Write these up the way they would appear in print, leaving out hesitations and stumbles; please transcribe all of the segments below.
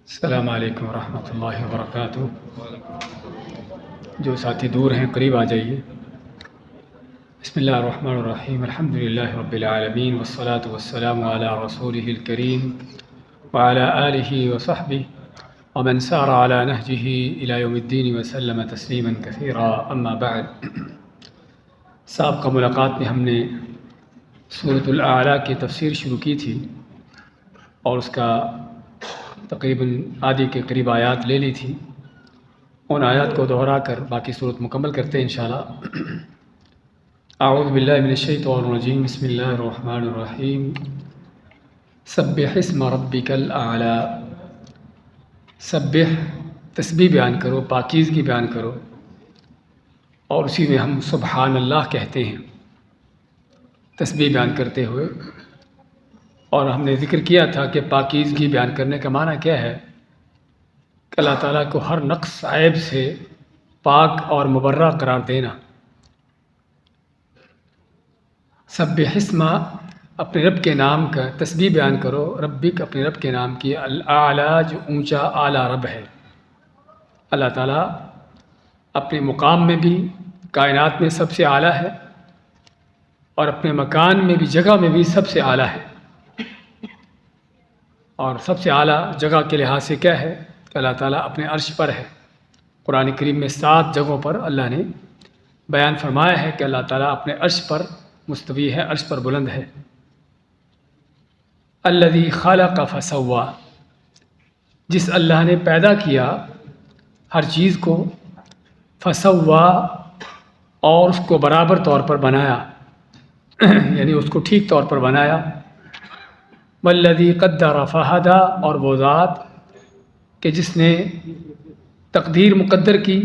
السلام علیکم ورحمۃ اللہ وبرکاتہ۔ جو ساتھی دور ہیں قریب آ جائیے۔ بسم اللہ الرحمن الرحیم، الحمد للہ رب العالمین، والصلاة والسلام علی رسولہ الکریم وعلی آلہ وصحبہ ومن سار علی نہجہ الی یوم الدین وسلم تسلیما کثیرا، اما بعد۔ سابقہ ملاقات میں ہم نے سورۃ الاعلیٰ کی تفسیر شروع کی تھی اور اس کا تقریباً آدھی کے قریب آیات لے لی تھی۔ ان آیات کو دہرا کر باقی صورت مکمل کرتے ہیں انشاءاللہ۔ اعوذ باللہ من الشیطان الرجیم، بسم اللہ الرحمن الرحیم۔ سبح اسم ربک الاعلی، سبح تسبیح بیان کرو، پاکیزگی بیان کرو، اور اسی میں ہم سبحان اللہ کہتے ہیں تسبیح بیان کرتے ہوئے۔ اور ہم نے ذکر کیا تھا کہ پاکیزگی بیان کرنے کا معنی کیا ہے کہ اللہ تعالیٰ کو ہر نقص عیب سے پاک اور مبرہ قرار دینا۔ سبح اسم، اپنے رب کے نام کا تسبیح بیان کرو، ربک اپنے رب کے نام کی، الاعلیٰ جو اونچا اعلیٰ رب ہے۔ اللہ تعالیٰ اپنے مقام میں بھی کائنات میں سب سے اعلیٰ ہے، اور اپنے مکان میں بھی، جگہ میں بھی سب سے اعلیٰ ہے۔ اور سب سے اعلیٰ جگہ کے لحاظ سے کیا ہے کہ اللہ تعالیٰ اپنے عرش پر ہے۔ قرآن کریم میں 7 جگہوں پر اللہ نے بیان فرمایا ہے کہ اللہ تعالیٰ اپنے عرش پر مستوی ہے، عرش پر بلند ہے۔ الذی خلق فسوی، جس اللہ نے پیدا کیا ہر چیز کو، فسوی، اور اس کو برابر طور پر بنایا، یعنی اس کو ٹھیک طور پر بنایا۔ والذی قدر فہدی، اور وہ ذات کہ جس نے تقدیر مقدر کی،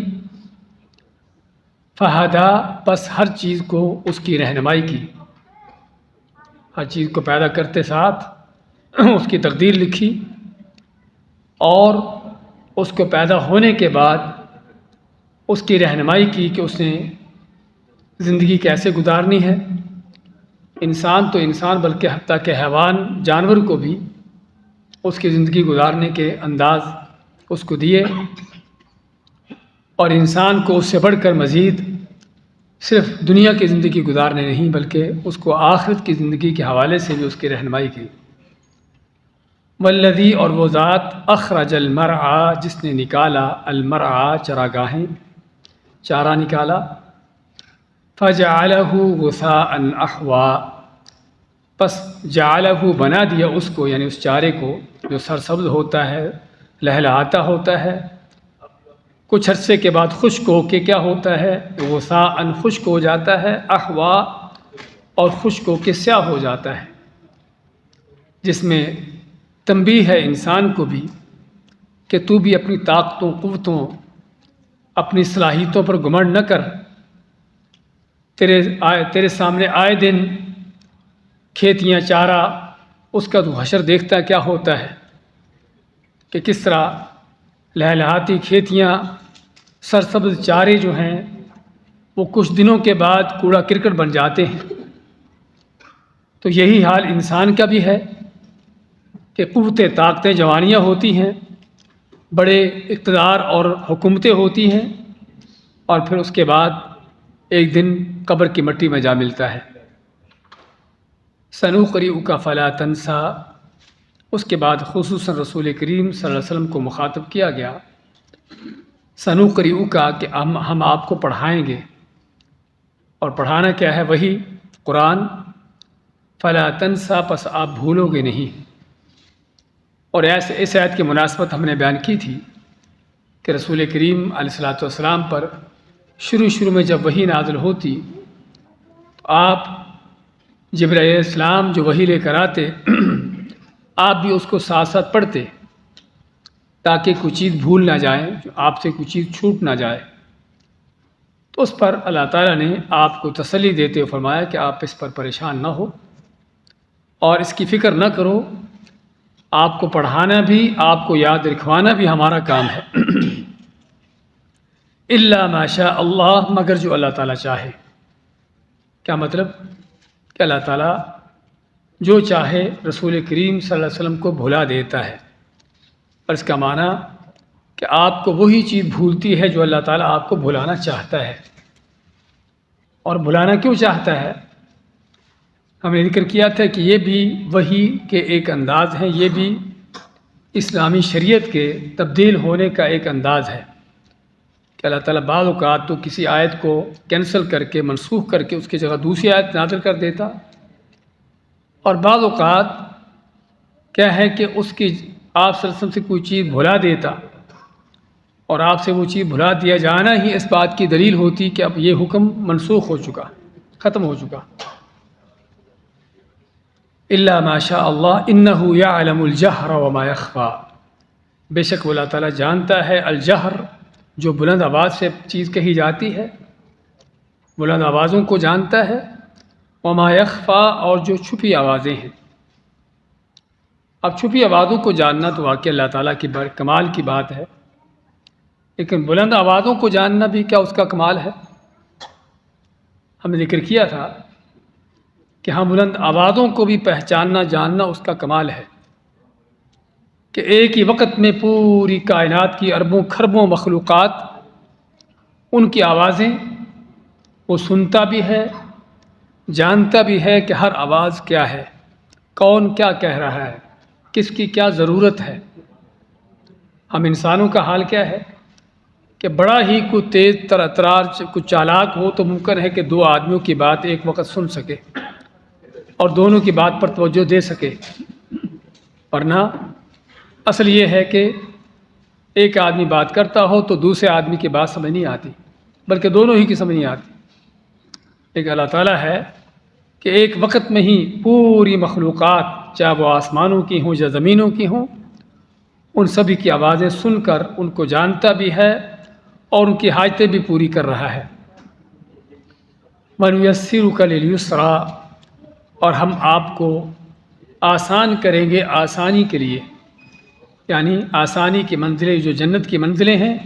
فہدی، پس ہر چیز کو اس کی رہنمائی کی۔ ہر چیز کو پیدا کرتے ساتھ اس کی تقدیر لکھی، اور اس کو پیدا ہونے کے بعد اس کی رہنمائی کی کہ اس نے زندگی کیسے گزارنی ہے۔ انسان تو انسان، بلکہ حتیٰ کہ حیوان جانور کو بھی اس کی زندگی گزارنے کے انداز اس کو دیے، اور انسان کو اس سے بڑھ کر مزید صرف دنیا کی زندگی گزارنے نہیں، بلکہ اس کو آخرت کی زندگی کے حوالے سے بھی اس کی رہنمائی کی۔ والذی، اور وہ ذات، اخرج المرعی، جس نے نکالا، المرعی چراگاہیں، چارہ نکالا، فجعلہ غثاء احوا، پس جعلہ، بنا دیا اس کو، یعنی اس چارے کو جو سرسبز ہوتا ہے، لہلہاتا ہوتا ہے، کچھ عرصے کے بعد خشک ہو کے کیا ہوتا ہے، غثاء، خشک ہو جاتا ہے، احوا، اور خشک ہو کے سیاہ ہو جاتا ہے، جس میں تنبیہ ہے انسان کو بھی کہ تو بھی اپنی طاقتوں، قوتوں، اپنی صلاحیتوں پر گھمنڈ نہ کر۔ تیرے سامنے آئے دن کھیتیاں، چارہ، اس کا تو حشر دیکھتا کیا ہوتا ہے کہ کس طرح لہلہاتی کھیتیاں، سرسبز چارے جو ہیں وہ کچھ دنوں کے بعد کوڑا کرکٹ بن جاتے ہیں۔ تو یہی حال انسان کا بھی ہے کہ قوتیں، طاقتیں، جوانیاں ہوتی ہیں، بڑے اقتدار اور حکومتیں ہوتی ہیں، اور پھر اس کے بعد ایک دن قبر کی مٹی میں جا ملتا ہے۔ سنقرئک فلا تنسیٰ، اس کے بعد خصوصاً رسول کریم صلی اللہ علیہ وسلم کو مخاطب کیا گیا، سنقرئک، کہ ہم آپ کو پڑھائیں گے، اور پڑھانا کیا ہے؟ وہی قرآن۔ فلا تنسیٰ، پس آپ بھولو گے نہیں۔ اور اس آیت کی مناسبت ہم نے بیان کی تھی کہ رسول کریم علیہ الصلوۃ والسلام پر شروع میں جب وحی نازل ہوتی تو آپ جبرائیل علیہ السلام جو وحی لے کر آتے، آپ بھی اس کو ساتھ ساتھ پڑھتے تاکہ کوئی چیز بھول نہ جائے، آپ سے کوئی چیز چھوٹ نہ جائے۔ تو اس پر اللہ تعالیٰ نے آپ کو تسلی دیتے ہوئے فرمایا کہ آپ اس پر پریشان نہ ہو اور اس کی فکر نہ کرو، آپ کو پڑھانا بھی، آپ کو یاد رکھوانا بھی ہمارا کام ہے۔ الا ما شاء اللہ، مگر جو اللہ تعالیٰ چاہے۔ کیا مطلب؟ کہ اللہ تعالیٰ جو چاہے رسول کریم صلی اللہ علیہ وسلم کو بھلا دیتا ہے، اور اس کا معنی کہ آپ کو وہی چیز بھولتی ہے جو اللہ تعالیٰ آپ کو بھلانا چاہتا ہے۔ اور بھلانا کیوں چاہتا ہے؟ ہم نے ذکر کیا تھا کہ یہ بھی وحی کے ایک انداز ہیں، یہ بھی اسلامی شریعت کے تبدیل ہونے کا ایک انداز ہے کہ اللہ تعالیٰ بعض اوقات تو کسی آیت کو کینسل کر کے منسوخ کر کے اس کی جگہ دوسری آیت نازل کر دیتا، اور بعض اوقات کیا ہے کہ اس کی آپ صلی اللہ علیہ وسلم سے کوئی چیز بھلا دیتا، اور آپ سے وہ چیز بھلا دیا جانا ہی اس بات کی دلیل ہوتی کہ اب یہ حکم منسوخ ہو چکا، ختم ہو چکا۔ الا ما شاء اللہ انہ یعلم الجہر وما یخفی، بے شک وہ اللہ تعالیٰ جانتا ہے الجہر، جو بلند آواز سے چیز کہی جاتی ہے، بلند آوازوں کو جانتا ہے، وما یخفی، اور جو چھپی آوازیں ہیں۔ اب چھپی آوازوں کو جاننا تو واقعی اللہ تعالیٰ کی کمال کی بات ہے، لیکن بلند آوازوں کو جاننا بھی کیا اس کا کمال ہے؟ ہم نے ذکر کیا تھا کہ ہم بلند آوازوں کو بھی پہچاننا جاننا اس کا کمال ہے کہ ایک ہی وقت میں پوری کائنات کی اربوں کھربوں مخلوقات، ان کی آوازیں وہ سنتا بھی ہے، جانتا بھی ہے کہ ہر آواز کیا ہے، کون کیا کہہ رہا ہے، کس کی کیا ضرورت ہے۔ ہم انسانوں کا حال کیا ہے کہ بڑا ہی کوئی تیز ترار کچھ چالاک ہو تو ممکن ہے کہ دو آدمیوں کی بات ایک وقت سن سکے اور دونوں کی بات پر توجہ دے سکے، ورنہ اصل یہ ہے کہ ایک آدمی بات کرتا ہو تو دوسرے آدمی کی بات سمجھ نہیں آتی، بلکہ دونوں ہی کی سمجھ نہیں آتی۔ ایک اللہ تعالیٰ ہے کہ ایک وقت میں ہی پوری مخلوقات، چاہے وہ آسمانوں کی ہوں یا زمینوں کی ہوں، ان سبھی کی آوازیں سن کر ان کو جانتا بھی ہے اور ان کی حاجتیں بھی پوری کر رہا ہے۔ وَنُيَسِّرُكَ لِلْيُسْرَىٰ، اور ہم آپ کو آسان کریں گے آسانی کے لیے، یعنی آسانی کی منزلیں جو جنت کی منزلیں ہیں،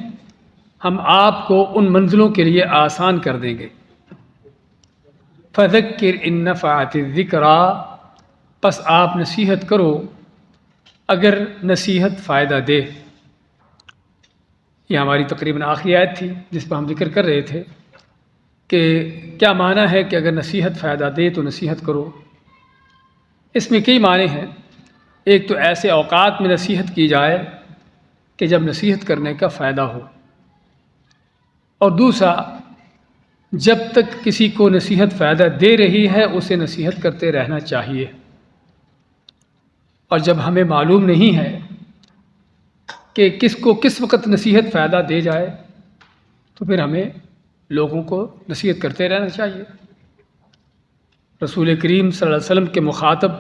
ہم آپ کو ان منزلوں کے لیے آسان کر دیں گے۔ فَذَكِّرْ إِن نَّفَعَتِ الذِّكْرَىٰ، پس آپ نصیحت کرو اگر نصیحت فائدہ دے۔ یہ ہماری تقریباً آخری آیت تھی جس پر ہم ذکر کر رہے تھے کہ کیا معنی ہے کہ اگر نصیحت فائدہ دے تو نصیحت کرو۔ اس میں کئی معنی ہیں۔ ایک تو ایسے اوقات میں نصیحت کی جائے کہ جب نصیحت کرنے کا فائدہ ہو، اور دوسرا جب تک کسی کو نصیحت فائدہ دے رہی ہے اسے نصیحت کرتے رہنا چاہیے، اور جب ہمیں معلوم نہیں ہے کہ کس کو کس وقت نصیحت فائدہ دے جائے تو پھر ہمیں لوگوں کو نصیحت کرتے رہنا چاہیے۔ رسول کریم صلی اللہ علیہ وسلم کے مخاطب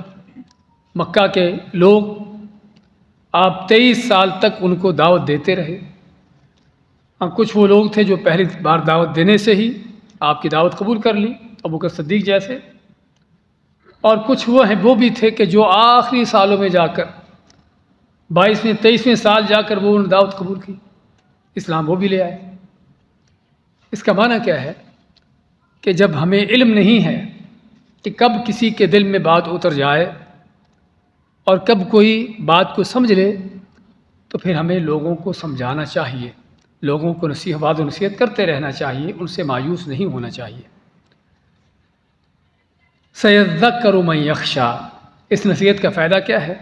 مکہ کے لوگ، آپ 23 سال تک ان کو دعوت دیتے رہے۔ کچھ وہ لوگ تھے جو پہلی بار دعوت دینے سے ہی آپ کی دعوت قبول کر لی، ابوبکر صدیق جیسے، اور کچھ وہ بھی تھے کہ جو آخری سالوں میں جا کر 22ویں 23ویں سال جا کر وہ دعوت قبول کی، اسلام وہ بھی لے آئے۔ اس کا معنی کیا ہے کہ جب ہمیں علم نہیں ہے کہ کب کسی کے دل میں بات اتر جائے اور کب کوئی بات کو سمجھ لے تو پھر ہمیں لوگوں کو سمجھانا چاہیے، لوگوں کو وعظ و نصیحت کرتے رہنا چاہیے، ان سے مایوس نہیں ہونا چاہیے۔ سَيَذَّكَّرُ مَن يَخْشَىٰ، اس نصیحت کا فائدہ کیا ہے؟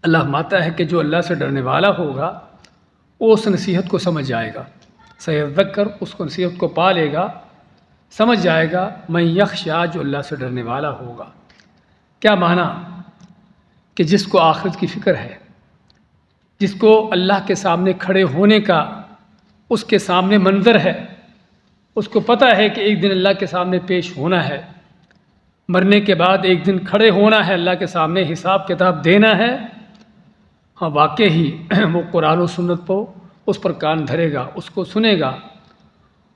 اللہ فرماتا ہے کہ جو اللہ سے ڈرنے والا ہوگا وہ اس نصیحت کو سمجھ جائے گا۔ سَيَذَّكَّرُ، اس کو نصیحت کو پا لے گا، سمجھ جائے گا، مَن يَخْشَىٰ، جو اللہ سے ڈرنے والا ہوگا۔ کیا معنی؟ کہ جس کو آخرت کی فکر ہے، جس کو اللہ کے سامنے کھڑے ہونے کا اس کے سامنے منظر ہے، اس کو پتہ ہے کہ ایک دن اللہ کے سامنے پیش ہونا ہے، مرنے کے بعد ایک دن کھڑے ہونا ہے، اللہ کے سامنے حساب کتاب دینا ہے، ہاں واقعی ہی وہ قرآن و سنت کو اس پر کان دھرے گا، اس کو سنے گا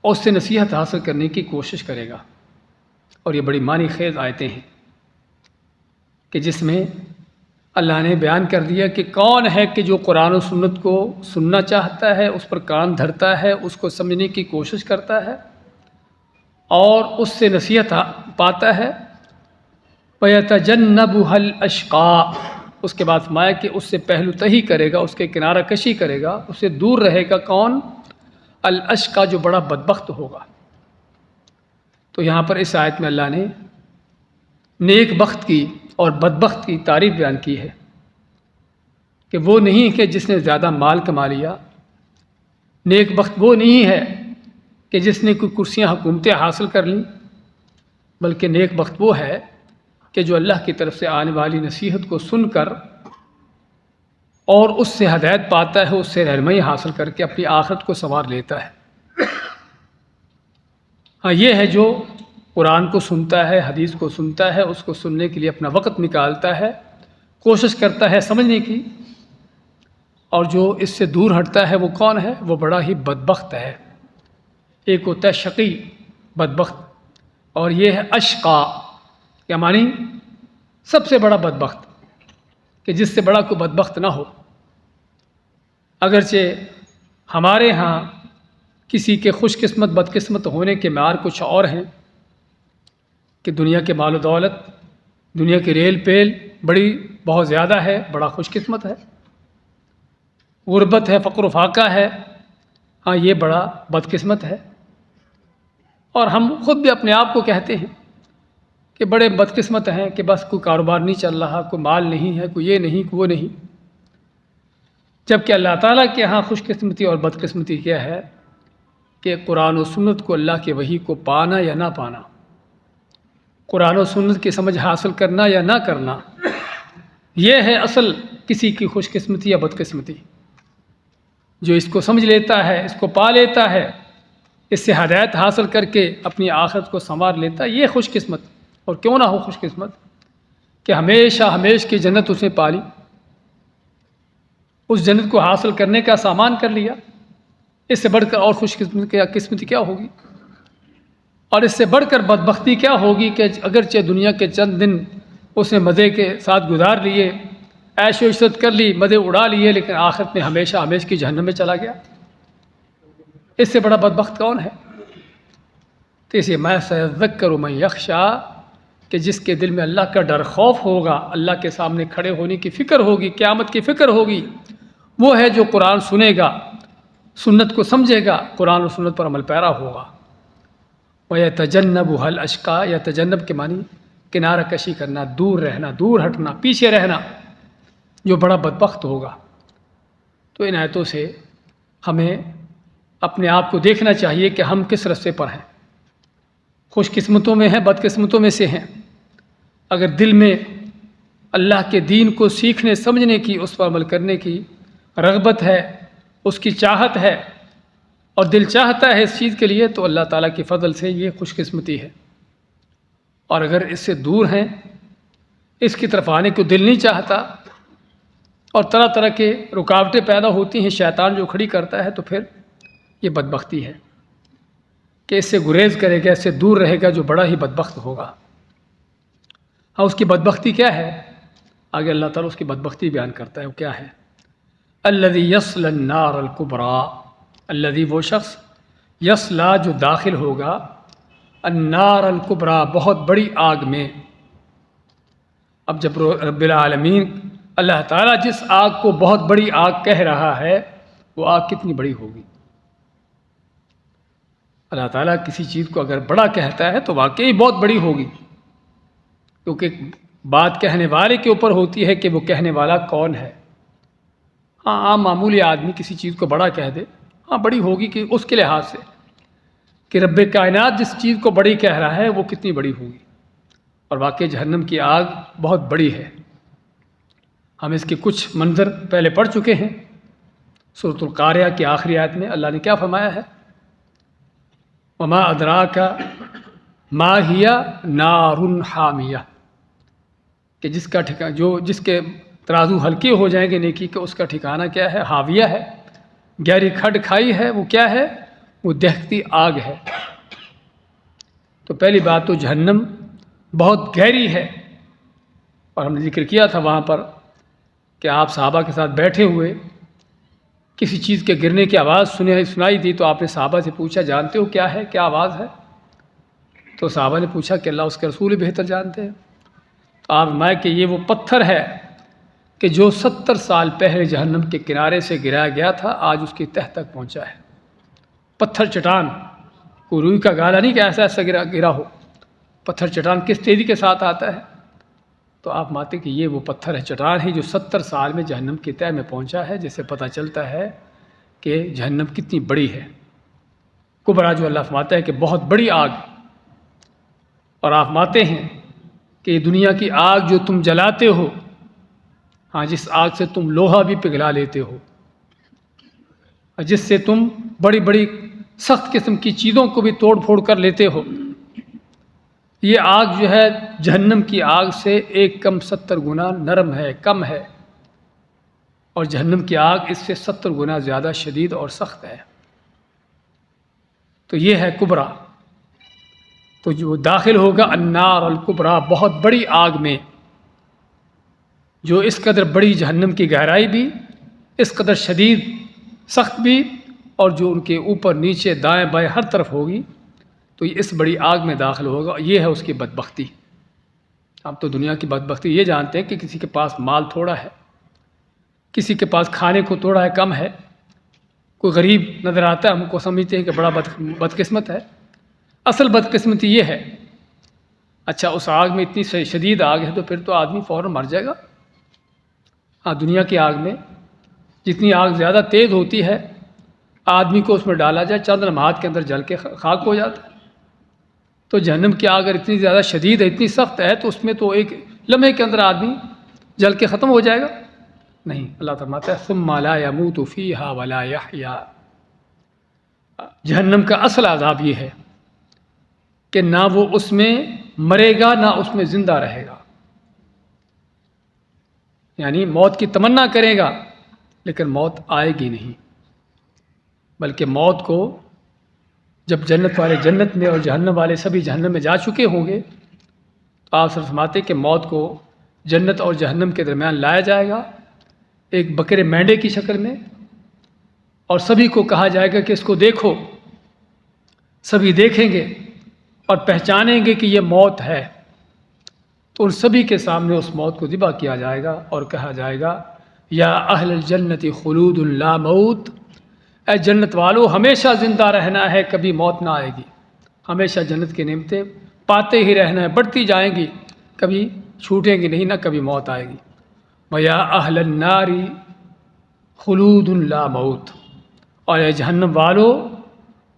اور اس سے نصیحت حاصل کرنے کی کوشش کرے گا۔ اور یہ بڑی معنی خیز آیتیں ہیں کہ جس میں اللہ نے بیان کر دیا کہ کون ہے کہ جو قرآن و سنت کو سننا چاہتا ہے، اس پر کان دھرتا ہے، اس کو سمجھنے کی کوشش کرتا ہے اور اس سے نصیحت پاتا ہے۔ وَيَتَجَنَّبُهَا الْأَشْقَىٰ، اس کے بعد فرمایا کہ اس سے پہلو تہی کرے گا، اس کے کنارہ کشی کرے گا، اس سے دور رہے گا کون؟ الاشقی، جو بڑا بدبخت ہوگا۔ تو یہاں پر اس آیت میں اللہ نے نیک بخت کی اور بدبخت کی تعریف بیان کی ہے کہ وہ نہیں کہ جس نے زیادہ مال کما لیا، نیک بخت وہ نہیں ہے کہ جس نے کوئی کرسیاں حکومتیں حاصل کر لیں، بلکہ نیک بخت وہ ہے کہ جو اللہ کی طرف سے آنے والی نصیحت کو سن کر اور اس سے ہدایت پاتا ہے، اس سے رہنمائی حاصل کر کے اپنی آخرت کو سنوار لیتا ہے۔ ہاں، یہ ہے جو قرآن کو سنتا ہے، حدیث کو سنتا ہے، اس کو سننے کے لیے اپنا وقت نکالتا ہے، کوشش کرتا ہے سمجھنے کی، اور جو اس سے دور ہٹتا ہے وہ کون ہے؟ وہ بڑا ہی بدبخت ہے۔ ایک ہوتا ہے شقی، بدبخت، اور یہ ہے اشقا، کیا معنی؟ سب سے بڑا بدبخت، کہ جس سے بڑا کوئی بدبخت نہ ہو۔ اگرچہ ہمارے ہاں کسی کے خوش قسمت بدقسمت ہونے کے معیار کچھ اور ہیں، کہ دنیا کے مال و دولت، دنیا کی ریل پیل بڑی بہت زیادہ ہے، بڑا خوش قسمت ہے، غربت ہے، فقر و فاقہ ہے، ہاں یہ بڑا بدقسمت ہے۔ اور ہم خود بھی اپنے آپ کو کہتے ہیں کہ بڑے بدقسمت ہیں، کہ بس کوئی کاروبار نہیں چل رہا، کوئی مال نہیں ہے، کوئی یہ نہیں، کوئی وہ نہیں۔ جبکہ اللہ تعالیٰ کے ہاں خوش قسمتی اور بدقسمتی کیا ہے؟ کہ قرآن و سنت کو، اللہ کے وحی کو پانا یا نہ پانا، قرآن و سنت کی سمجھ حاصل کرنا یا نہ کرنا، یہ ہے اصل کسی کی خوش قسمتی یا بدقسمتی۔ جو اس کو سمجھ لیتا ہے، اس کو پا لیتا ہے، اس سے ہدایت حاصل کر کے اپنی آخرت کو سنوار لیتا ہے، یہ خوش قسمت۔ اور کیوں نہ ہو خوش قسمت کہ ہمیشہ ہمیش کی جنت اس نے پا لی، اس جنت کو حاصل کرنے کا سامان کر لیا۔ اس سے بڑھ کر اور خوش قسمتی کیا ہوگی؟ اور اس سے بڑھ کر بدبختی کیا ہوگی کہ اگرچہ دنیا کے چند دن اس نے مزے کے ساتھ گزار لیے، عیش و عشرت کر لی، مزے اڑا لیے، لیکن آخرت میں ہمیشہ ہمیش کی جہنم میں چلا گیا۔ اس سے بڑا بدبخت کون ہے؟ تو اسے میں سیذکر من یخشی، کہ جس کے دل میں اللہ کا ڈر خوف ہوگا، اللہ کے سامنے کھڑے ہونے کی فکر ہوگی، قیامت کی فکر ہوگی، وہ ہے جو قرآن سنے گا، سنت کو سمجھے گا، قرآن و سنت پر عمل پیرا ہوگا۔ وَيَتَجَنَّبُهَا الْأَشْقَى، یتجنب کے معنی کنارہ کشی کرنا، دور رہنا، دور ہٹنا، پیچھے رہنا، جو بڑا بدبخت ہوگا۔ تو ان آیتوں سے ہمیں اپنے آپ کو دیکھنا چاہیے کہ ہم کس رستے پر ہیں، خوش قسمتوں میں ہیں، بدقسمتوں میں سے ہیں۔ اگر دل میں اللہ کے دین کو سیکھنے سمجھنے کی، اس پر عمل کرنے کی رغبت ہے، اس کی چاہت ہے، اور دل چاہتا ہے اس چیز کے لیے، تو اللہ تعالیٰ کے فضل سے یہ خوش قسمتی ہے۔ اور اگر اس سے دور ہیں، اس کی طرف آنے کو دل نہیں چاہتا، اور طرح طرح کے رکاوٹیں پیدا ہوتی ہیں، شیطان جو کھڑی کرتا ہے، تو پھر یہ بدبختی ہے کہ اس سے گریز کرے گا، اس سے دور رہے گا، جو بڑا ہی بدبخت ہوگا۔ ہاں، اس کی بدبختی کیا ہے؟ آگے اللہ تعالیٰ اس کی بدبختی بیان کرتا ہے، وہ کیا ہے؟ الذی یصلی النار الکبریٰ، الذی وہ شخص، یصلی جو داخل ہوگا، النار الکبریٰ بہت بڑی آگ میں۔ اب جب رب العالمین اللہ تعالیٰ جس آگ کو بہت بڑی آگ کہہ رہا ہے، وہ آگ کتنی بڑی ہوگی؟ اللہ تعالیٰ کسی چیز کو اگر بڑا کہتا ہے تو واقعی بہت بڑی ہوگی، کیونکہ بات کہنے والے کے اوپر ہوتی ہے کہ وہ کہنے والا کون ہے۔ ہاں، عام معمولی آدمی کسی چیز کو بڑا کہہ دے، ہاں بڑی ہوگی کہ اس کے لحاظ سے کہ رب کائنات جس چیز کو بڑی کہہ رہا ہے وہ کتنی بڑی ہوگی۔ اور واقعی جہنم کی آگ بہت بڑی ہے۔ ہم اس کے کچھ منظر پہلے پڑھ چکے ہیں۔ سورۃ القاریہ کی آخری آیت میں اللہ نے کیا فرمایا ہے؟ وما ادراک ما ہی نار حامیہ، کہ جس کا جس کے ترازو ہلکے ہو جائیں گے نیکی کے، اس کا ٹھکانہ کیا ہے؟ حاویہ ہے، گہری کھڈ کھائی ہے۔ وہ کیا ہے؟ وہ دہکتی آگ ہے۔ تو پہلی بات تو جہنم بہت گہری ہے، اور ہم نے ذکر کیا تھا وہاں پر کہ آپ صحابہ کے ساتھ بیٹھے ہوئے، کسی چیز کے گرنے کی آواز سنائی دی، تو آپ نے صحابہ سے پوچھا جانتے ہو کیا ہے، کیا آواز ہے؟ تو صحابہ نے پوچھا کہ اللہ اس کے رسول بہتر جانتے ہیں۔ تو آپ فرمائے کہ یہ وہ پتھر ہے کہ جو 70 سال پہلے جہنم کے کنارے سے گرایا گیا تھا آج اس کی تہ تک پہنچا ہے۔ پتھر چٹان، کوئی روئی کا گالا نہیں کہ ایسا ایسا گرا ہو، پتھر چٹان کس تیزی کے ساتھ آتا ہے۔ تو آپ مانتے کہ یہ وہ پتھر ہے، چٹان ہے جو 70 سال میں جہنم کی تہ میں پہنچا ہے، جس سے پتہ چلتا ہے کہ جہنم کتنی بڑی ہے۔ کبرا جو اللہ فرماتا ہے کہ بہت بڑی آگ، اور آپ مانتے ہیں کہ یہ دنیا کی آگ جو تم جلاتے ہو، ہاں جس آگ سے تم لوہا بھی پگھلا لیتے ہو، جس سے تم بڑی بڑی سخت قسم کی چیزوں کو بھی توڑ پھوڑ کر لیتے ہو، یہ آگ جو ہے جہنم کی آگ سے ایک کم 70 گنا نرم ہے، کم ہے، اور جہنم کی آگ اس سے 70 گنا زیادہ شدید اور سخت ہے۔ تو یہ ہے کبرا۔ تو جو داخل ہوگا النار الکبرا، بہت بڑی آگ میں، جو اس قدر بڑی جہنم کی گہرائی بھی، اس قدر شدید سخت بھی، اور جو ان کے اوپر نیچے دائیں بائیں ہر طرف ہوگی، تو یہ اس بڑی آگ میں داخل ہوگا۔ یہ ہے اس کی بدبختی۔ ہم تو دنیا کی بدبختی یہ جانتے ہیں کہ کسی کے پاس مال تھوڑا ہے، کسی کے پاس کھانے کو تھوڑا ہے، کم ہے، کوئی غریب نظر آتا ہے، ہم کو سمجھتے ہیں کہ بڑا بدقسمت ہے۔ اصل بدقسمتی یہ ہے، اچھا اس آگ میں اتنی شدید آگ ہے تو پھر تو آدمی فوراً مر جائے گا۔ ہاں دنیا کی آگ میں جتنی آگ زیادہ تیز ہوتی ہے، آدمی کو اس میں ڈالا جائے چند لمحات کے اندر جل کے خاک ہو جاتا ہے۔ تو جہنم کی آگ اگر اتنی زیادہ شدید ہے، اتنی سخت ہے، تو اس میں تو ایک لمحے کے اندر آدمی جل کے ختم ہو جائے گا؟ نہیں، اللہ فرماتا ہے ثم لا يموت فيها ولا يحيا۔ جہنم کا اصل عذاب یہ ہے کہ نہ وہ اس میں مرے گا نہ اس میں زندہ رہے گا، یعنی موت کی تمنا کرے گا لیکن موت آئے گی نہیں، بلکہ موت کو جب جنت والے جنت میں اور جہنم والے سبھی جہنم میں جا چکے ہوں گے تو آپ فرماتے کہ موت کو جنت اور جہنم کے درمیان لایا جائے گا ایک بکرے مینڈے کی شکل میں، اور سبھی کو کہا جائے گا کہ اس کو دیکھو۔ سبھی دیکھیں گے اور پہچانیں گے کہ یہ موت ہے، تو ان سبھی کے سامنے اس موت کو ذبح کیا جائے گا اور کہا جائے گا یا اہل الجنت خلود لا موت، اے جنت والو ہمیشہ زندہ رہنا ہے، کبھی موت نہ آئے گی، ہمیشہ جنت کی نعمتیں پاتے ہی رہنا ہے، بڑھتی جائیں گی، کبھی چھوٹیں گی نہیں، نہ کبھی موت آئے گی۔ وَيَا أَهْلَ النَّارِ خُلُودٌ لَا مَوْتٌ، اور اے جہنم والو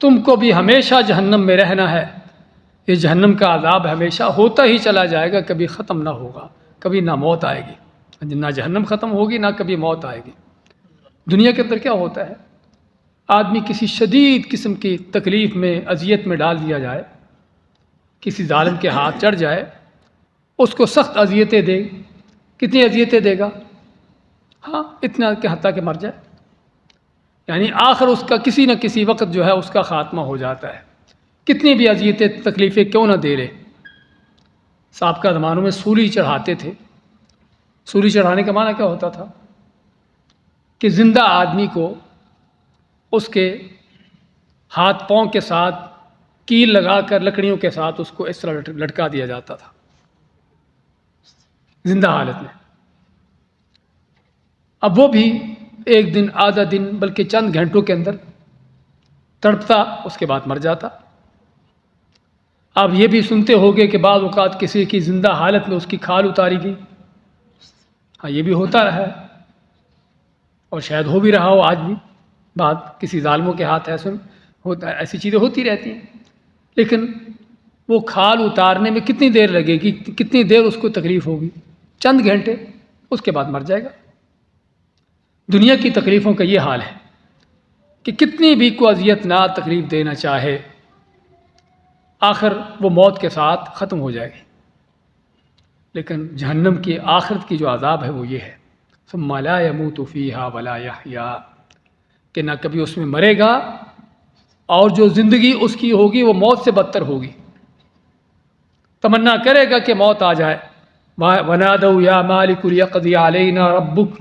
تم کو بھی ہمیشہ جہنم میں رہنا ہے، یہ جہنم کا عذاب ہمیشہ ہوتا ہی چلا جائے گا، کبھی ختم نہ ہوگا، کبھی نہ موت آئے گی، نہ جہنم ختم ہوگی نہ کبھی موت آئے گی۔ دنیا کے اندر کیا ہوتا ہے، آدمی کسی شدید قسم کی تکلیف میں اذیت میں ڈال دیا جائے، کسی ظالم کے ہاتھ چڑھ جائے، اس کو سخت اذیتیں دے، کتنی اذیتیں دے گا؟ ہاں اتنا کہ حتیٰ کہ مر جائے، یعنی آخر اس کا کسی نہ کسی وقت جو ہے اس کا خاتمہ ہو جاتا ہے، کتنی بھی اذیتیں تکلیفیں کیوں نہ دے رہے۔ سابقہ زمانوں میں سولی چڑھاتے تھے۔ سولی چڑھانے کا معنی کیا ہوتا تھا کہ زندہ آدمی کو اس کے ہاتھ پاؤں کے ساتھ کیل لگا کر لکڑیوں کے ساتھ اس کو اس طرح لٹکا دیا جاتا تھا زندہ حالت میں۔ اب وہ بھی ایک دن، آدھا دن، بلکہ چند گھنٹوں کے اندر تڑپتا، اس کے بعد مر جاتا۔ آپ یہ بھی سنتے ہوگے کہ بعض اوقات کسی کی زندہ حالت میں اس کی کھال اتاری گئی، ہاں یہ بھی ہوتا رہا ہے، اور شاید ہو بھی رہا ہو آج بھی، بات کسی ظالموں کے ہاتھ ایسے ہوتا ہے، ایسی چیزیں ہوتی رہتی ہیں۔ لیکن وہ کھال اتارنے میں کتنی دیر لگے گی، کتنی دیر اس کو تکلیف ہوگی؟ چند گھنٹے، اس کے بعد مر جائے گا۔ دنیا کی تکلیفوں کا یہ حال ہے کہ کتنی بھی کوئی اذیت نہ تکلیف دینا چاہے، آخر وہ موت کے ساتھ ختم ہو جائے گی۔ لیکن جہنم کی آخرت کی جو عذاب ہے وہ یہ ہے ثم لا يموت فيها ولا يحيا، کہ نہ کبھی اس میں مرے گا، اور جو زندگی اس کی ہوگی وہ موت سے بدتر ہوگی، تمنا کرے گا کہ موت آ جائے۔ وَنَادَوْا يَا مَالِكُ لِيَقْضِيَ عَلَيْنَا رَبُّكَ،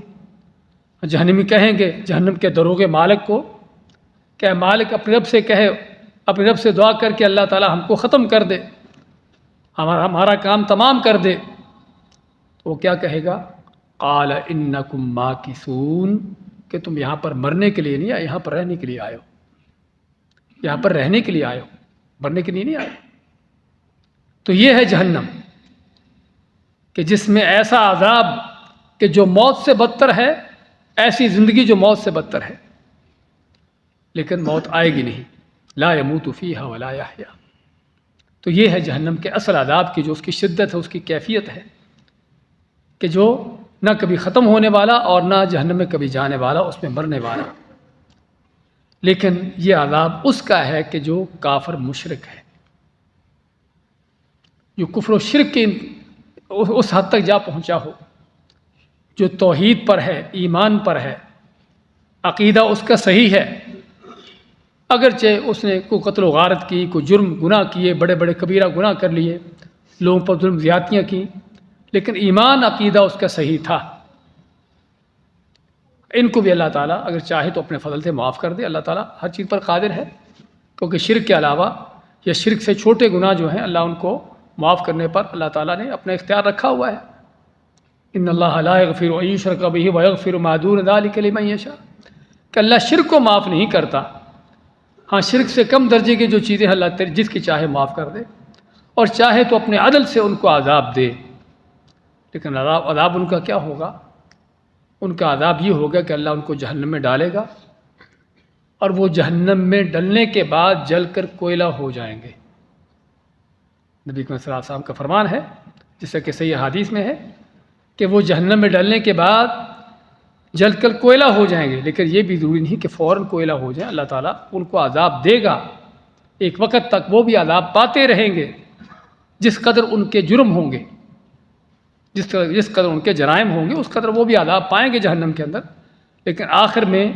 جہنمی کہیں گے جہنم کے دروغے مالک کو کہ مالک اپنے رب سے کہے، اپنے رب سے دعا کر کے اللہ تعالی ہم کو ختم کر دے، ہمارا کام تمام کر دے۔ تو وہ کیا کہے گا؟ قال انکم ماکثون، کہ تم یہاں پر مرنے کے لیے نہیں آئے، یہاں پر رہنے کے لیے آئے ہو، یہاں پر رہنے کے لیے آئے ہو، مرنے کے لیے نہیں آئے۔ تو یہ ہے جہنم، کہ جس میں ایسا عذاب کہ جو موت سے بدتر ہے، ایسی زندگی جو موت سے بدتر ہے، لیکن موت آئے گی نہیں، لا یموت فیہا ولا یحیا۔ تو یہ ہے جہنم کے اصل عذاب کی جو اس کی شدت ہے، اس کی کیفیت ہے، کہ جو نہ کبھی ختم ہونے والا اور نہ جہنم میں کبھی جانے والا، اس میں مرنے والا۔ لیکن یہ عذاب اس کا ہے کہ جو کافر مشرک ہے، جو کفر و شرک کے اس حد تک جا پہنچا ہو، جو توحید پر ہے، ایمان پر ہے، عقیدہ اس کا صحیح ہے، اگرچہ اس نے کوئی قتل و غارت کی، کوئی جرم گناہ کیے، بڑے بڑے کبیرہ گناہ کر لیے، لوگوں پر ظلم زیادتیاں کی، لیکن ایمان عقیدہ اس کا صحیح تھا، ان کو بھی اللہ تعالیٰ اگر چاہے تو اپنے فضل سے معاف کر دے۔ اللہ تعالیٰ ہر چیز پر قادر ہے، کیونکہ شرک کے علاوہ یا شرک سے چھوٹے گناہ جو ہیں اللہ ان کو معاف کرنے پر اللہ تعالیٰ نے اپنا اختیار رکھا ہوا ہے۔ ان اللہ لا یغفر ان یشرک بہ ویغفر ما دون ذلک لمن یشاء، کہ اللہ شرک کو معاف نہیں کرتا، ہاں شرک سے کم درجے کی جو چیزیں اللہ جس کی چاہے معاف کر دے، اور چاہے تو اپنے عدل سے ان کو عذاب دے، لیکن عذاب ان کا کیا ہوگا؟ ان کا عذاب یہ ہوگا کہ اللہ ان کو جہنم میں ڈالے گا، اور وہ جہنم میں ڈلنے کے بعد جل کر کوئلہ ہو جائیں گے۔ نبی کریم صلی اللہ علیہ وسلم کا فرمان ہے، جیسا کہ صحیح حدیث میں ہے، کہ وہ جہنم میں ڈلنے کے بعد جل کر کوئلہ ہو جائیں گے، لیکن یہ بھی ضروری نہیں کہ فوراً کوئلہ ہو جائیں، اللہ تعالیٰ ان کو عذاب دے گا، ایک وقت تک وہ بھی عذاب پاتے رہیں گے، جس قدر ان کے جرم ہوں گے، جس قدر ان کے جرائم ہوں گے، اس قدر وہ بھی عذاب پائیں گے جہنم کے اندر، لیکن آخر میں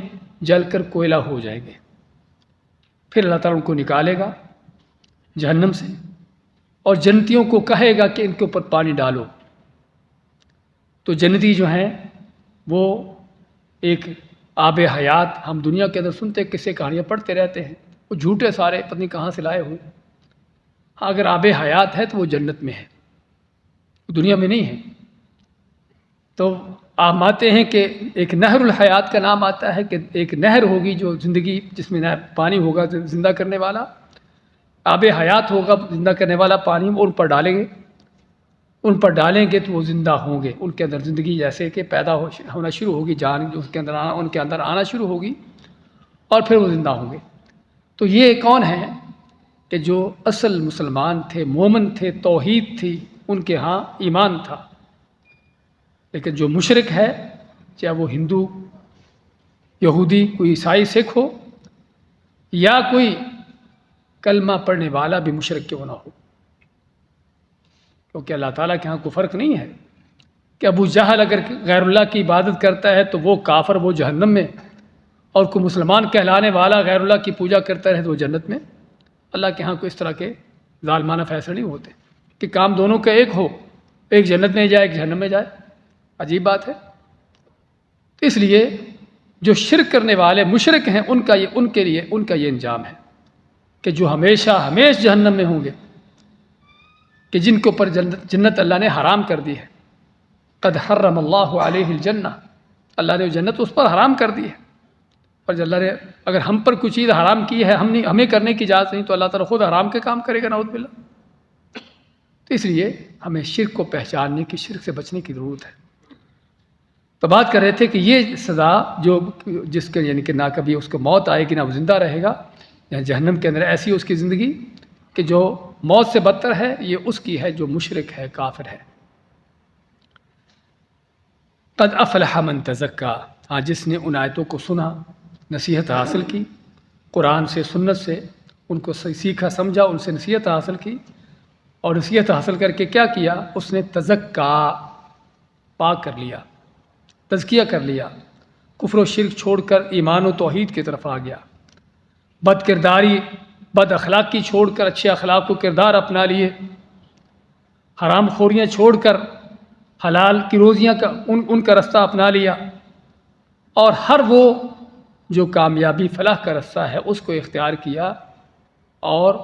جل کر کوئلہ ہو جائیں گے۔ پھر اللہ تعالیٰ ان کو نکالے گا جہنم سے، اور جنتیوں کو کہے گا کہ ان کے اوپر پانی ڈالو۔ تو جنتی جو ہیں وہ ایک آب حیات، ہم دنیا کے اندر سنتے قصے کہانیاں پڑھتے رہتے ہیں، وہ جھوٹے سارے پتہ نہیں کہاں سے لائے ہوئے، ہاں اگر آب حیات ہے تو وہ جنت میں ہے، دنیا میں نہیں ہے۔ تو آپ مانتے ہیں کہ ایک نہر الحیات کا نام آتا ہے، کہ ایک نہر ہوگی جو زندگی، جس میں پانی ہوگا زندہ کرنے والا، آب حیات ہوگا زندہ کرنے والا پانی، وہ ان پر ڈالیں گے، ان پر ڈالیں گے تو وہ زندہ ہوں گے، ان کے اندر زندگی جیسے کہ پیدا ہونا شروع ہوگی، جان جو ان کے اندر آنا شروع ہوگی، اور پھر وہ زندہ ہوں گے۔ تو یہ کون ہیں کہ جو اصل مسلمان تھے، مومن تھے، توحید تھی ان کے ہاں، ایمان تھا، لیکن جو مشرک ہے، چاہے وہ ہندو، یہودی، کوئی عیسائی، سکھ ہو، یا کوئی کلمہ پڑھنے والا بھی مشرک کیوں نہ ہو، کیونکہ اللہ تعالیٰ کے ہاں کوئی فرق نہیں ہے کہ ابو جہل اگر غیر اللہ کی عبادت کرتا ہے تو وہ کافر، وہ جہنم میں، اور کوئی مسلمان کہلانے والا غیر اللہ کی پوجا کرتا رہے تو وہ جنت میں۔ اللہ کے ہاں کوئی اس طرح کے ظالمانہ فیصلے نہیں ہوتے کہ کام دونوں کا ایک ہو، ایک جنت میں جائے، ایک جہنم میں جائے، عجیب بات ہے۔ تو اس لیے جو شرک کرنے والے مشرک ہیں، ان کے لیے ان کا یہ انجام ہے کہ جو ہمیشہ جہنم میں ہوں گے، کہ جن کے اوپر جنت اللہ نے حرام کر دی ہے۔ قد حرم اللہ علیہ الجنہ، اللہ نے جنت اس پر حرام کر دی ہے، اور جب اللہ نے اگر ہم پر کوئی چیز حرام کی ہے، ہمیں کرنے کی اجازت نہیں، تو اللہ تعالیٰ خود حرام کے کام کرے گا، نعوذ باللہ۔ تو اس لیے ہمیں شرک کو پہچاننے کی، شرک سے بچنے کی ضرورت ہے۔ تو بات کر رہے تھے کہ یہ سزا جس کے یعنی کہ نہ کبھی اس کو موت آئے گی، نہ وہ زندہ رہے گا، یا جہنم کے اندر ایسی اس کی زندگی کہ جو موت سے بدتر ہے، یہ اس کی ہے جو مشرک ہے، کافر ہے۔ قد افلح من تزکا، ہاں جس نے ان آیتوں کو سنا، نصیحت حاصل کی، قرآن سے، سنت سے ان کو سیکھا، سمجھا، ان سے نصیحت حاصل کی، اور نصیحت حاصل کر کے کیا کیا؟ اس نے تزکا، پاک کر لیا، تزکیہ کر لیا، کفر و شرک چھوڑ کر ایمان و توحید کی طرف آ گیا، بد کرداری، بد اخلاقی چھوڑ کر اچھے اخلاق و کردار اپنا لیے، حرام خوریاں چھوڑ کر حلال کی روزیاں کا ان کا رستہ اپنا لیا، اور ہر وہ جو کامیابی فلاح کا رستہ ہے اس کو اختیار کیا، اور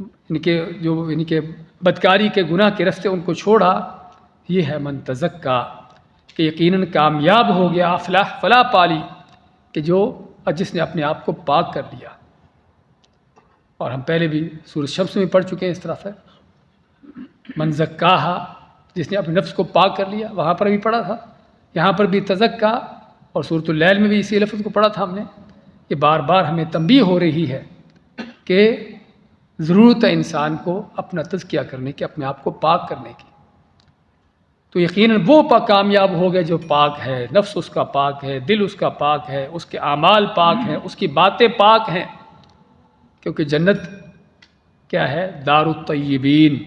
ان کے بدکاری کے گناہ کے رستے ان کو چھوڑا۔ یہ ہے من تزکا، کہ یقیناً کامیاب ہو گیا، افلاح فلاح پالی، کہ جس نے اپنے آپ کو پاک کر لیا۔ اور ہم پہلے بھی سورۃ شمس میں پڑھ چکے ہیں اس طرح سے، من زکاہا، جس نے اپنے نفس کو پاک کر لیا، وہاں پر بھی پڑھا تھا، یہاں پر بھی تزکا، اور سورۃ اللیل میں بھی اسی لفظ کو پڑھا تھا ہم نے۔ یہ بار بار ہمیں تنبیہ ہو رہی ہے کہ ضرورت ہے انسان کو اپنا تزکیہ کرنے کی، اپنے آپ کو پاک کرنے کی۔ تو یقیناً وہ کامیاب ہو گئے جو پاک ہے، نفس اس کا پاک ہے، دل اس کا پاک ہے، اس کے اعمال پاک ہیں، اس کی باتیں پاک ہیں، کیونکہ جنت کیا ہے؟ دار الطیبین،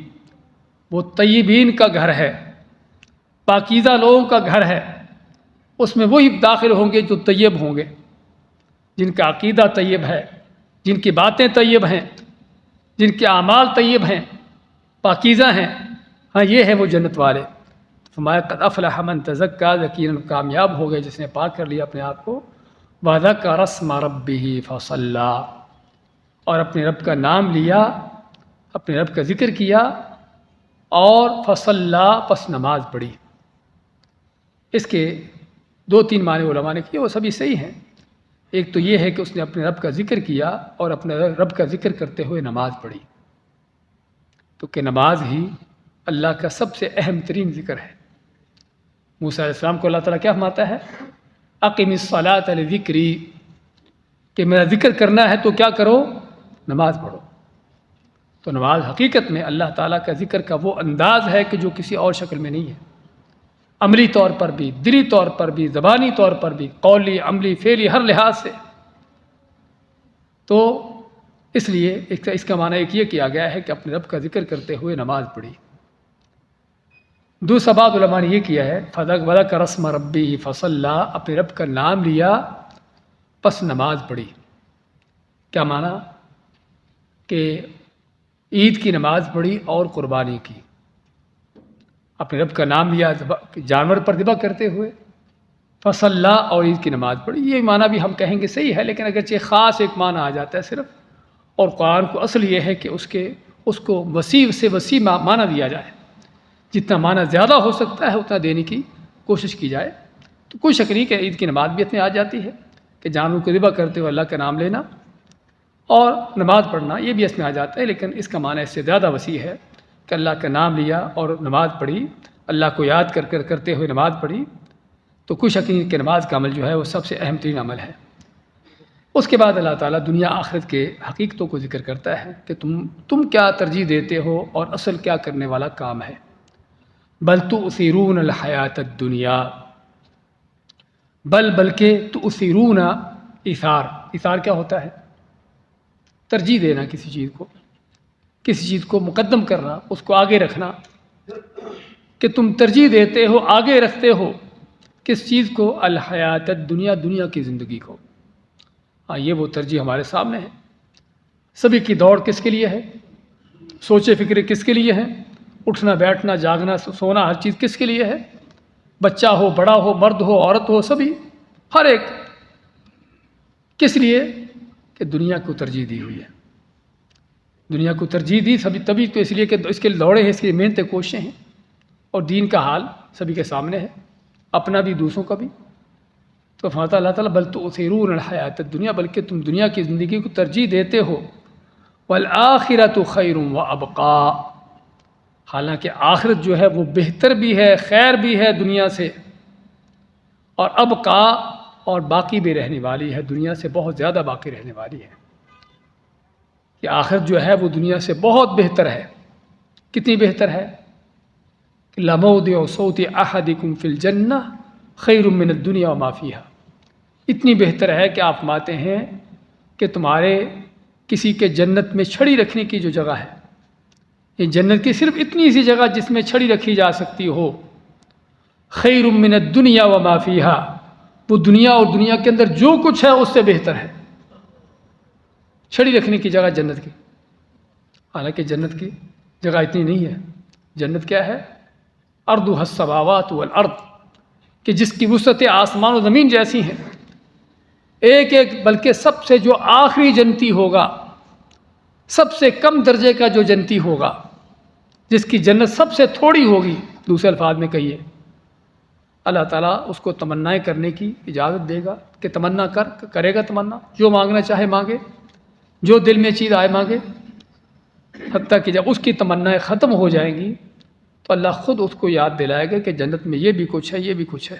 وہ طیبین کا گھر ہے، پاکیزہ لوگوں کا گھر ہے۔ اس میں وہی داخل ہوں گے جو طیب ہوں گے، جن کا عقیدہ طیب ہے، جن کی باتیں طیب ہیں، جن کے اعمال طیب ہیں، پاکیزہ ہیں۔ ہاں، یہ ہے وہ جنت والے۔ فرمایا قد افلح من تزکا، یقیناً کامیاب ہو گئے جس نے پاک کر لیا اپنے آپ کو، وذکر اسم ربہ فصلی، اور اپنے رب کا نام لیا، اپنے رب کا ذکر کیا، اور فصلی، پس نماز پڑھی۔ اس کے 2-3 معنی علماء نے کیے، وہ سبھی صحیح ہیں۔ ایک تو یہ ہے کہ اس نے اپنے رب کا ذکر کیا اور اپنے رب کا ذکر کرتے ہوئے نماز پڑھی، تو کہ نماز ہی اللہ کا سب سے اہم ترین ذکر ہے۔ موسیٰ علیہ السلام کو اللہ تعالیٰ کیا فرماتا ہے؟ اقم الصلاۃ لذکری، کہ میرا ذکر کرنا ہے تو کیا کرو؟ نماز پڑھو۔ تو نماز حقیقت میں اللہ تعالیٰ کا ذکر کا وہ انداز ہے کہ جو کسی اور شکل میں نہیں ہے، عملی طور پر بھی، دلی طور پر بھی، زبانی طور پر بھی، قولی، عملی، فعلی، ہر لحاظ سے۔ تو اس لیے اس کا معنی ایک یہ کیا گیا ہے کہ اپنے رب کا ذکر کرتے ہوئے نماز پڑھی۔ دوسرا بات علماء نے یہ کیا ہے، وذکر اسم ربہ فصلی، اپنے رب کا نام لیا پس نماز پڑھی۔ کیا معنی؟ کہ عید کی نماز پڑھی اور قربانی کی، اپنے رب کا نام لیا جانور پر ذبح کرتے ہوئے، فصلی، اور عید کی نماز پڑھی۔ یہ معنی بھی ہم کہیں گے صحیح ہے، لیکن اگرچہ خاص ایک معنی آ جاتا ہے صرف، اور قرآن کو اصل یہ ہے کہ اس کو وسیع سے وسیع معنی دیا جائے، جتنا معنی زیادہ ہو سکتا ہے اتنا دینے کی کوشش کی جائے۔ تو کوئی شک نہیں کہ عید کی نماز بھی اتنی آ جاتی ہے کہ جانور کو ذبح کرتے ہوئے اللہ کا نام لینا اور نماز پڑھنا، یہ بھی اس میں آ جاتا ہے، لیکن اس کا معنی اس سے زیادہ وسیع ہے کہ اللہ کا نام لیا اور نماز پڑھی، اللہ کو یاد کرتے ہوئے نماز پڑھی۔ تو کوئی شک نہیں کہ نماز کا عمل جو ہے وہ سب سے اہم ترین عمل ہے۔ اس کے بعد اللہ تعالیٰ دنیا آخرت کے حقیقتوں کو ذکر کرتا ہے کہ تم کیا ترجیح دیتے ہو اور اصل کیا کرنے والا کام ہے۔ بل تؤثرون الحیات الدنیا، بلکہ تؤثرون، ایثار کیا ہوتا ہے؟ ترجیح دینا کسی چیز کو مقدم کرنا، اس کو آگے رکھنا، کہ تم ترجیح دیتے ہو، آگے رکھتے ہو کس چیز کو؟ الحیات الدنیا، دنیا کی زندگی کو۔ ہاں، یہ وہ ترجیح ہمارے سامنے ہے۔ سبھی کی دوڑ کس کے لیے ہے؟ سوچے فکر کس کے لیے ہے؟ اٹھنا بیٹھنا جاگنا سونا ہر چیز کس کے لیے ہے؟ بچہ ہو، بڑا ہو، مرد ہو، عورت ہو، سبھی، ہر ایک کس لیے؟ کہ دنیا کو ترجیح دی ہوئی ہے۔ دنیا کو ترجیح دی تبھی تو اس لیے کہ اس کے دوڑے ہیں، اس کی محنتیں کوششیں ہیں، اور دین کا حال سبھی کے سامنے ہے، اپنا بھی دوسروں کا بھی۔ تو فرماتا اللہ تعالیٰ بل تؤثرون الحیات الدنیا، بلکہ تم دنیا کی زندگی کو ترجیح دیتے ہو، والآخرۃ خیر وابقیٰ، حالانکہ آخرت جو ہے وہ بہتر بھی ہے، خیر بھی ہے دنیا سے، اور ابقیٰ، اور باقی بھی رہنے والی ہے، دنیا سے بہت زیادہ باقی رہنے والی ہے۔ کہ آخرت جو ہے وہ دنیا سے بہت بہتر ہے۔ کتنی بہتر ہے؟ کہ لموضع صوت احدکم فی الجنہ خیر من الدنیا وما فیہا، اتنی بہتر ہے کہ آپ فرماتے ہیں کہ تمہارے کسی کے جنت میں چھڑی رکھنے کی جو جگہ ہے، یہ جنت کی صرف اتنی سی جگہ جس میں چھڑی رکھی جا سکتی ہو، خیر من الدنیا وما فیہا، وہ دنیا اور دنیا کے اندر جو کچھ ہے اس سے بہتر ہے، چھڑی رکھنے کی جگہ جنت کی۔ حالانکہ جنت کی جگہ اتنی نہیں ہے۔ جنت کیا ہے؟ ارضها السماوات والارض، کہ جس کی وسعت آسمان و زمین جیسی ہیں، ایک بلکہ سب سے جو آخری جنتی ہوگا، سب سے کم درجے کا جو جنتی ہوگا، جس کی جنت سب سے تھوڑی ہوگی، دوسرے الفاظ میں کہیے، اللہ تعالیٰ اس کو تمنائیں کرنے کی اجازت دے گا کہ تمنا کرے گا، تمنا جو مانگنا چاہے مانگے، جو دل میں چیز آئے مانگے، حتیٰ کہ جب اس کی تمنائیں ختم ہو جائیں گی تو اللہ خود اس کو یاد دلائے گا کہ جنت میں یہ بھی کچھ ہے، یہ بھی کچھ ہے۔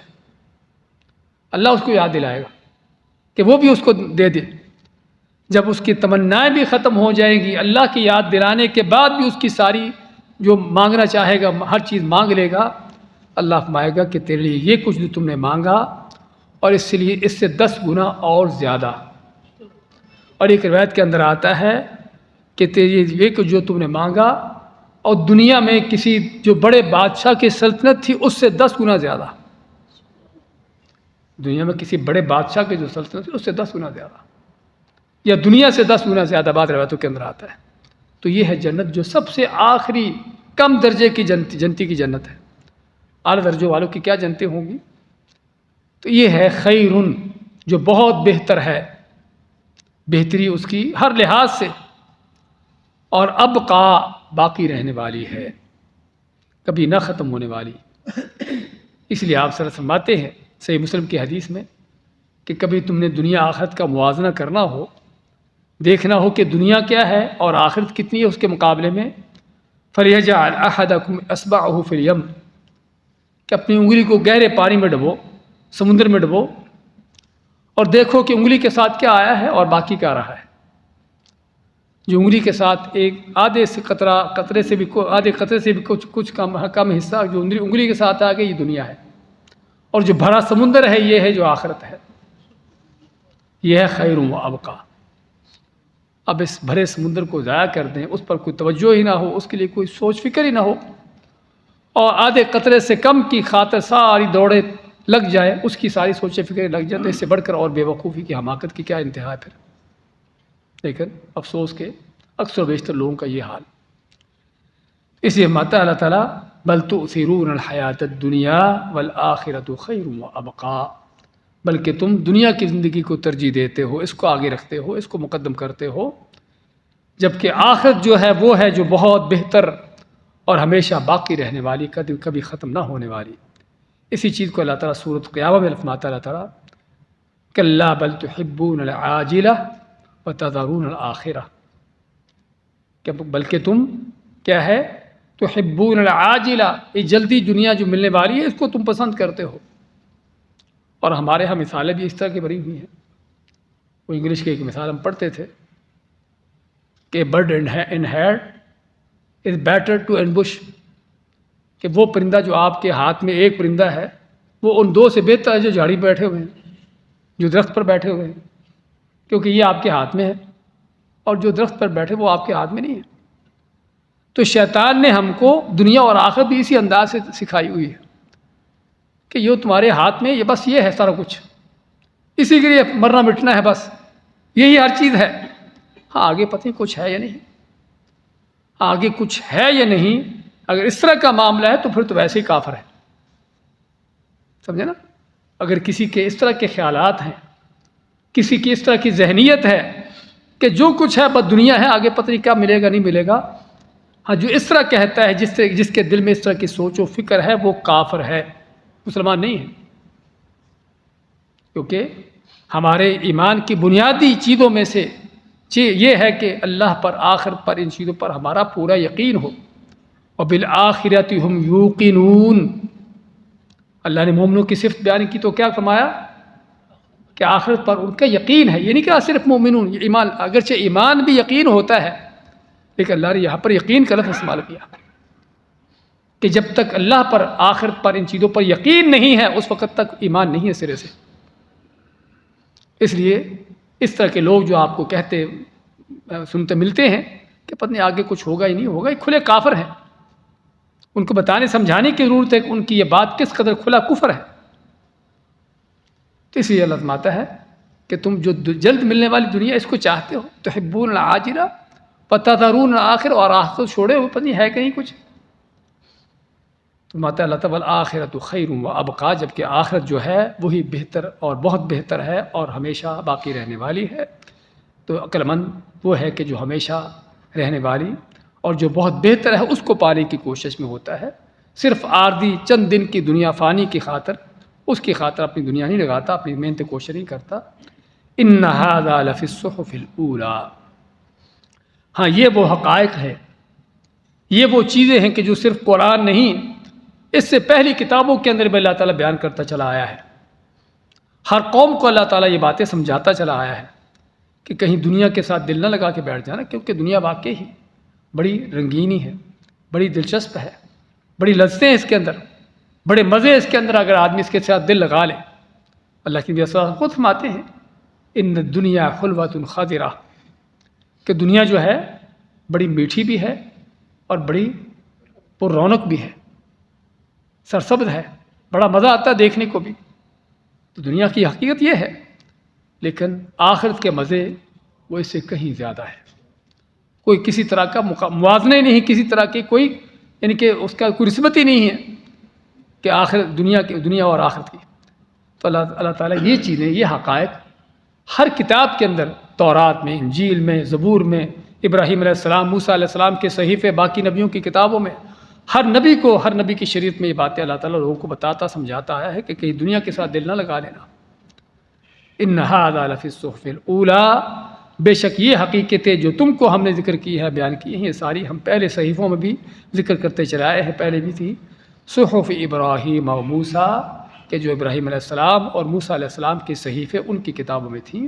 اللہ اس کو یاد دلائے گا کہ وہ بھی اس کو دے دے۔ جب اس کی تمنائیں بھی ختم ہو جائیں گی، اللہ کی یاد دلانے کے بعد بھی اس کی ساری جو مانگنا چاہے گا ہر چیز مانگ لے گا، اللہ فرمائے گا کہ تیرے لیے یہ کچھ جو تم نے مانگا اور اس لیے اس سے 10 گنا اور زیادہ۔ اور ایک روایت کے اندر آتا ہے کہ تیرے یہ کچھ جو تم نے مانگا اور دنیا میں کسی جو بڑے بادشاہ کی سلطنت تھی اس سے 10 گنا زیادہ، دنیا میں کسی بڑے بادشاہ کی جو سلطنت تھی اس سے 10 گنا زیادہ، یا دنیا سے 10 گنا زیادہ بعض روایتوں کے اندر آتا ہے۔ تو یہ ہے جنت جو سب سے آخری کم درجے کی جنتی کی جنت ہے۔ اعلیٰ درجوں والوں کی کیا جنتیں ہوں گی؟ تو یہ ہے خیرن، جو بہت بہتر ہے، بہتری اس کی ہر لحاظ سے، اور ابقا باقی رہنے والی ہے، کبھی نہ ختم ہونے والی۔ اس لیے آپ فرماتے ہیں صحیح مسلم کی حدیث میں کہ کبھی تم نے دنیا آخرت کا موازنہ کرنا ہو، دیکھنا ہو کہ دنیا کیا ہے اور آخرت کتنی ہے اس کے مقابلے میں، فَلْيَجْعَلْ أَحَدَكُمْ إِصْبَعَهُ فِي الْيَمِّ، کہ اپنی انگلی کو گہرے پانی میں ڈبو، سمندر میں ڈبو، اور دیکھو کہ انگلی کے ساتھ کیا آیا ہے اور باقی کیا رہا ہے۔ جو انگلی کے ساتھ ایک آدھے قطرے سے بھی کچھ کم حصہ جو انگلی کے ساتھ آ گیا، یہ دنیا ہے، اور جو بھرا سمندر ہے یہ ہے جو آخرت ہے، یہ ہے خیر و ابقا۔ اب اس بھرے سمندر کو ضائع کر دیں، اس پر کوئی توجہ ہی نہ ہو، اس کے لیے کوئی سوچ فکر ہی نہ ہو، اور آدھے قطرے سے کم کی خاطر ساری دوڑے لگ جائے، اس کی ساری سوچیں فکر لگ جائے، تو اس سے بڑھ کر اور بے وقوفی کی حماقت کی کیا انتہا ہے پھر۔ لیکن افسوس کہ اکثر و بیشتر لوگوں کا یہ حال۔ اس لیے ماتا اللہ تعالیٰ بل تؤثرون الحیات الدنیا والآخرۃ خیر وابقا، بلکہ تم دنیا کی زندگی کو ترجیح دیتے ہو، اس کو آگے رکھتے ہو، اس کو مقدم کرتے ہو، جبکہ آخرت جو ہے وہ ہے جو بہت بہتر اور ہمیشہ باقی رہنے والی، کبھی ختم نہ ہونے والی۔ اسی چیز کو اللہ تعالیٰ سورۃ قیامہ میں فرماتا اللہ تعالیٰ کلا بل تحبون العاجلہ وتذرون الآخرہ، کہ بلکہ تم کیا ہے، تحبون العاجلہ، یہ جلدی دنیا جو ملنے والی ہے اس کو تم پسند کرتے ہو۔ اور ہمارے ہاں مثالیں بھی اس طرح کی بنی ہوئی ہیں۔ وہ انگلش کی ایک مثال ہم پڑھتے تھے کہ bird in hand is better to ambush, کہ وہ پرندہ جو آپ کے ہاتھ میں ایک پرندہ ہے وہ ان دو سے بہتر ہے جو جھاڑی پہ بیٹھے ہوئے ہیں، جو درخت پر بیٹھے ہوئے ہیں، کیونکہ یہ آپ کے ہاتھ میں ہے اور جو درخت پر بیٹھے وہ آپ کے ہاتھ میں نہیں ہے۔ تو شیطان نے ہم کو دنیا اور آخرت بھی اسی انداز سے سکھائی ہوئی ہے کہ یہ تمہارے ہاتھ میں، یہ بس یہ ہے سارا کچھ، اسی کے لیے مرنا مٹنا ہے، بس یہی ہر چیز ہے۔ ہاں آگے پتہ نہیں کچھ ہے یا نہیں، آگے کچھ ہے یا نہیں، اگر اس طرح کا معاملہ ہے تو پھر تو ویسے ہی کافر ہے، سمجھے نا۔ اگر کسی کے اس طرح کے خیالات ہیں، کسی کی اس طرح کی ذہنیت ہے کہ جو کچھ ہے بس دنیا ہے، آگے پتہ نہیں کیا ملے گا نہیں ملے گا، ہاں جو اس طرح کہتا ہے، جس کے دل میں اس طرح کی سوچ و فکر ہے وہ کافر ہے، مسلمان نہیں ہے۔ کیونکہ ہمارے ایمان کی بنیادی چیزوں میں سے یہ ہے کہ اللہ پر، آخرت پر، ان چیزوں پر ہمارا پورا یقین ہو۔ وبالآخرۃ ہم یوقنون، اللہ نے مومنوں کی صفت بیان کی تو کیا فرمایا کہ آخرت پر ان کا یقین ہے، یہ نہیں کہ صرف مومنون، یہ ایمان، اگرچہ ایمان بھی یقین ہوتا ہے لیکن اللہ نے یہاں پر یقین کا لفظ استعمال کیا کہ جب تک اللہ پر، آخرت پر، ان چیزوں پر یقین نہیں ہے اس وقت تک ایمان نہیں ہے سرے سے۔ اس لیے اس طرح کے لوگ جو آپ کو کہتے سنتے ملتے ہیں کہ پتہ نہیں آگے کچھ ہوگا ہی نہیں ہوگا، یہ کھلے کافر ہیں، ان کو بتانے سمجھانے کی ضرورت ہے کہ ان کی یہ بات کس قدر کھلا کفر ہے۔ تو اس لیے اللہ فرماتا ہے کہ تم جو جلد ملنے والی دنیا اس کو چاہتے ہو، تحبون العاجلہ وتذرون الآخرہ، اور آخرت چھوڑے ہوئے پتہ نہیں ہے کہیں کچھ۔ فرماتا ہے اللہ تعالیٰ والآخرۃ خیر وابقا، جبکہ آخرت جو ہے وہی بہتر اور بہت بہتر ہے اور ہمیشہ باقی رہنے والی ہے۔ تو عقل مند وہ ہے کہ جو ہمیشہ رہنے والی اور جو بہت بہتر ہے اس کو پانے کی کوشش میں ہوتا ہے، صرف عارضی چند دن کی دنیا فانی کی خاطر اس کی خاطر اپنی دنیا نہیں لگاتا، اپنی محنت کوشش نہیں کرتا۔ ان ھذا لفی الصحف الاولی، ہاں یہ وہ حقائق ہے، یہ وہ چیزیں ہیں کہ جو صرف قرآن نہیں، اس سے پہلی کتابوں کے اندر بھی اللہ تعالیٰ بیان کرتا چلا آیا ہے۔ ہر قوم کو اللہ تعالیٰ یہ باتیں سمجھاتا چلا آیا ہے کہ کہیں دنیا کے ساتھ دل نہ لگا کے بیٹھ جانا، کیونکہ دنیا واقعی ہی بڑی رنگینی ہے، بڑی دلچسپ ہے، بڑی لذتیں ہیں اس کے اندر، بڑے مزے اس کے اندر، اگر آدمی اس کے ساتھ دل لگا لے۔ اللہ کی بھی خود فرماتے ہیں ان الدنیا خلوۃ خاضرہ، کہ دنیا جو ہے بڑی میٹھی بھی ہے اور بڑی پر رونق بھی ہے، سرسبز ہے، بڑا مزہ آتا ہے دیکھنے کو بھی۔ تو دنیا کی حقیقت یہ ہے، لیکن آخرت کے مزے وہ اس سے کہیں زیادہ ہے۔ کوئی کسی طرح کا موازنہ ہی نہیں، کسی طرح کی کوئی یعنی کہ اس کا کوئی نسبت ہی نہیں ہے کہ آخر دنیا اور آخرت کی۔ تو اللہ تعالیٰ یہ چیزیں، یہ حقائق ہر کتاب کے اندر، تورات میں، انجیل میں، زبور میں، ابراہیم علیہ السلام، موسیٰ علیہ السلام کے صحیفے، باقی نبیوں کی کتابوں میں، ہر نبی کی شریعت میں یہ باتیں اللہ تعالیٰ لوگوں کو بتاتا سمجھاتا آیا ہے کہ کہیں دنیا کے ساتھ دل نہ لگا لینا۔ ان ھذا لفی الصحف الاولی، بے شک یہ حقیقتیں جو تم کو ہم نے ذکر کی ہے، بیان کی ہیں، یہ ساری ہم پہلے صحیفوں میں بھی ذکر کرتے چلے آئے ہیں، پہلے بھی تھی۔ صحف ابراہیم و موسیٰ، کہ جو ابراہیم علیہ السلام اور موسیٰ علیہ السلام کی صحیفے ان کی کتابوں میں تھیں،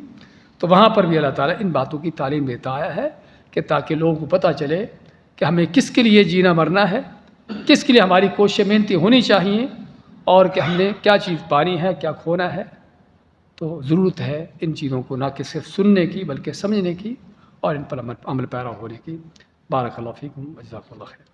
تو وہاں پر بھی اللہ تعالیٰ ان باتوں کی تعلیم دیتا آیا ہے کہ تاکہ لوگوں کو پتہ چلے کہ ہمیں کس کے لیے جینا مرنا ہے، کس کے لیے ہماری کوششیں محنتی ہونی چاہیے، اور کہ ہم نے کیا چیز پانی ہے، کیا کھونا ہے۔ تو ضرورت ہے ان چیزوں کو نہ کہ صرف سننے کی بلکہ سمجھنے کی اور ان پر عمل پیرا ہونے کی۔ بارک اللہ فیکم، جزاک اللہ خیر۔